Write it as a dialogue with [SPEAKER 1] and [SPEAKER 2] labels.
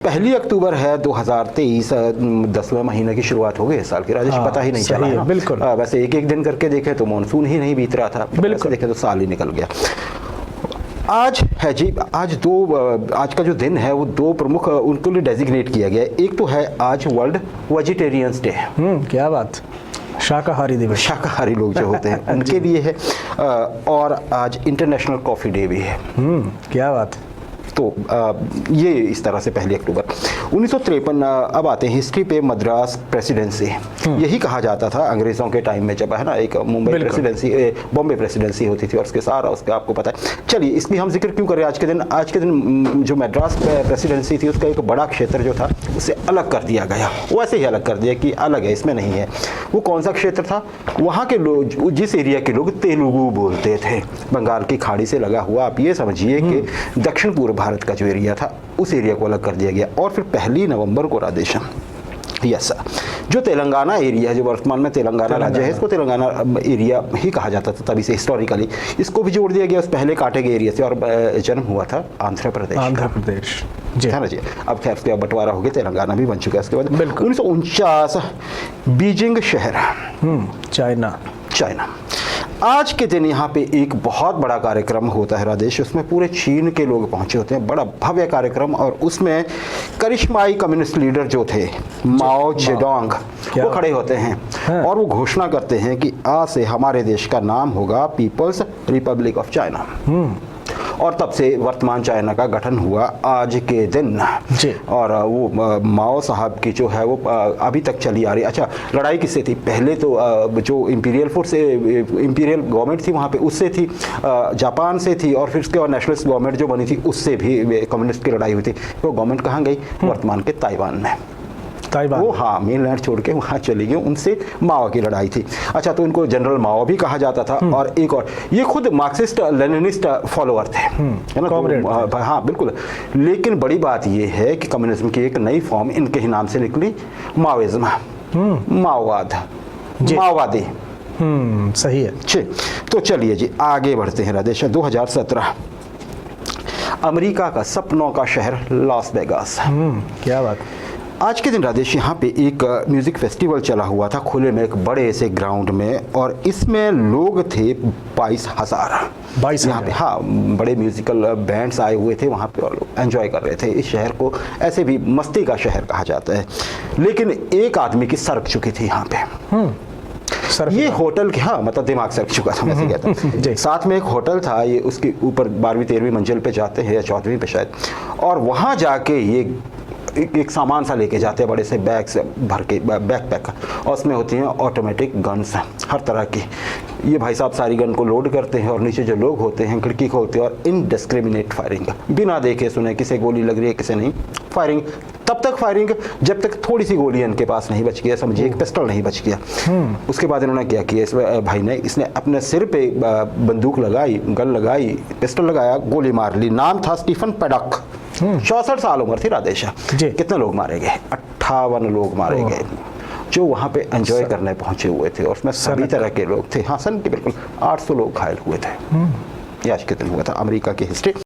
[SPEAKER 1] 1 अक्टूबर है 2023, 10वें महीने की शुरुआत हो गई इस साल की। राजेश पता ही नहीं चला है ना?
[SPEAKER 2] बिल्कुल।
[SPEAKER 1] वैसे एक एक दिन करके देखे तो मानसून ही नहीं बीत रहा था, बिल्कुल देखे तो साल ही निकल गया। आज है जी, आज का जो दिन है वो दो प्रमुख उनके लिए डेजिग्नेट किया गया है। एक तो है आज वर्ल्ड वेजिटेरियंस डे।
[SPEAKER 2] क्या बात, शाकाहारी दिवस,
[SPEAKER 1] शाकाहारी लोग जो होते हैं उनके लिए है। और आज इंटरनेशनल कॉफ़ी डे भी है।
[SPEAKER 2] क्या बात।
[SPEAKER 1] तो ये इस तरह से 1 अक्टूबर 1953। अब आते हैं हिस्ट्री पे। मद्रास प्रेसिडेंसी, यही कहा जाता था अंग्रेज़ों के टाइम में, जब है ना एक मुंबई प्रेसिडेंसी, बॉम्बे प्रेसिडेंसी होती थी, और उसके सारा उसका आपको पता है। चलिए, इसकी हम जिक्र क्यों करें आज के दिन? आज के दिन जो मद्रास प्रेसिडेंसी थी उसका एक बड़ा क्षेत्र जो था उसे अलग कर दिया गया। वैसे ही अलग कर दिया कि अलग है, इसमें नहीं है। वो कौन सा क्षेत्र था? वहाँ के लोग, जिस एरिया के लोग तेलुगु बोलते थे, बंगाल की खाड़ी से लगा हुआ, आप ये समझिए कि दक्षिण पूर्व भारत का जो एरिया था उस एरिया को अलग कर दिया गया। और फिर 1 नवंबर को राजेश, यस, जो तेलंगाना एरिया, जो वर्तमान में तेलंगाना राज्य है, इसको तेलंगाना एरिया ही कहा जाता था तभी से हिस्टोरिकली, इसको भी जोड़ दिया गया उस पहले काटे गए एरिया से। और जन्म हुआ था आंध्र प्रदेश जी, है ना जी। अब खैर उसके बंटवारा हो गया, तेलंगाना भी बन चुका है उसके बाद। 1949 बीजिंग शहर,
[SPEAKER 2] चाइना।
[SPEAKER 1] आज के दिन यहाँ पे एक बहुत बड़ा कार्यक्रम होता है राजेश, उसमें पूरे चीन के लोग पहुंचे होते हैं, बड़ा भव्य कार्यक्रम। और उसमें करिश्माई कम्युनिस्ट लीडर जो थे माओ जेडोंग, वो खड़े होते हैं और वो घोषणा करते हैं कि आज से हमारे देश का नाम होगा पीपल्स रिपब्लिक ऑफ चाइना। और तब से वर्तमान चाइना का गठन हुआ आज के दिन जी। और वो माओ साहब की जो है वो अभी तक चली आ रही। अच्छा, लड़ाई किससे थी? पहले तो जो इंपीरियल फोर्स, इंपीरियल गवर्नमेंट थी वहाँ पे, उससे थी, जापान से थी, और फिर उसके बाद नेशनलिस्ट गवर्नमेंट जो बनी थी उससे भी कम्युनिस्ट की लड़ाई हुई थी। तो गवर्नमेंट कहाँ गई? वर्तमान के ताइवान में। वो हाँ, मेनलैंड छोड़ के वहाँ चली गई, उनसे माओ की लड़ाई थी। अच्छा, तो इनको जनरल माओ भी कहा जाता था। और एक और, ये खुद मार्क्सिस्ट लेनिनिस्ट फॉलोअर थे, है ना? तो, हाँ बिल्कुल। लेकिन बड़ी बात ये है कि कम्युनिज्म की एक नई फॉर्म इनके ही नाम से निकली, माओइज्म, माओवाद, माओवादी।
[SPEAKER 2] सही है।
[SPEAKER 1] तो चलिए जी आगे बढ़ते हैं राजेश। 2017 अमेरिका का सपनों का शहर लॉस वेगास।
[SPEAKER 2] क्या बात।
[SPEAKER 1] आज के दिन राजेश यहाँ पे एक म्यूज़िक फेस्टिवल चला हुआ था खुले में, एक बड़े से ग्राउंड में, और इसमें लोग थे 22,000 यहाँ पे। हाँ, बड़े म्यूजिकल बैंड्स आए हुए थे वहाँ पे और लोग एंजॉय कर रहे थे। इस शहर को ऐसे भी मस्ती का शहर कहा जाता है। लेकिन एक आदमी की सरक चुकी थी यहाँ पे। ये होटल के, हाँ मतलब दिमाग सरक चुका था, मैं से कहता। साथ में एक होटल था, ये उसके ऊपर 12वीं 13वीं मंजिल पे जाते हैं या 14वीं पे शायद, और वहाँ जाके ये एक सामान सा लेके जाते हैं, बड़े से बैग से भर के, बैकपैक, और उसमें होती हैं ऑटोमेटिक गन्स हर तरह की। ये भाई साहब सारी गन को लोड करते हैं और नीचे जो लोग होते हैं खिड़की खोलते हैं और इनडिस्क्रिमिनेट फायरिंग, बिना देखे सुने, किसे गोली लग रही है किसे नहीं, फायरिंग। तब तक फायरिंग जब तक थोड़ी सी गोली इनके पास नहीं बच गया, समझिए एक पिस्टल नहीं बच गया। उसके बाद इन्होंने क्या किया, इस भाई ने, इसने अपने सिर पे बंदूक लगाई, गन लगाई, पिस्टल लगाया, गोली मार ली। नाम था स्टीफन पैडॉक, 64 साल उम्र थी राजेश। कितने लोग मारे गए? 58 लोग मारे गए जो वहाँ पे एंजॉय करने पहुंचे हुए थे, और उसमें सभी तरह के लोग थे। हाँ सन के बिल्कुल 800 लोग घायल हुए थे। ये आज के दिन हुआ था अमेरिका की हिस्ट्री।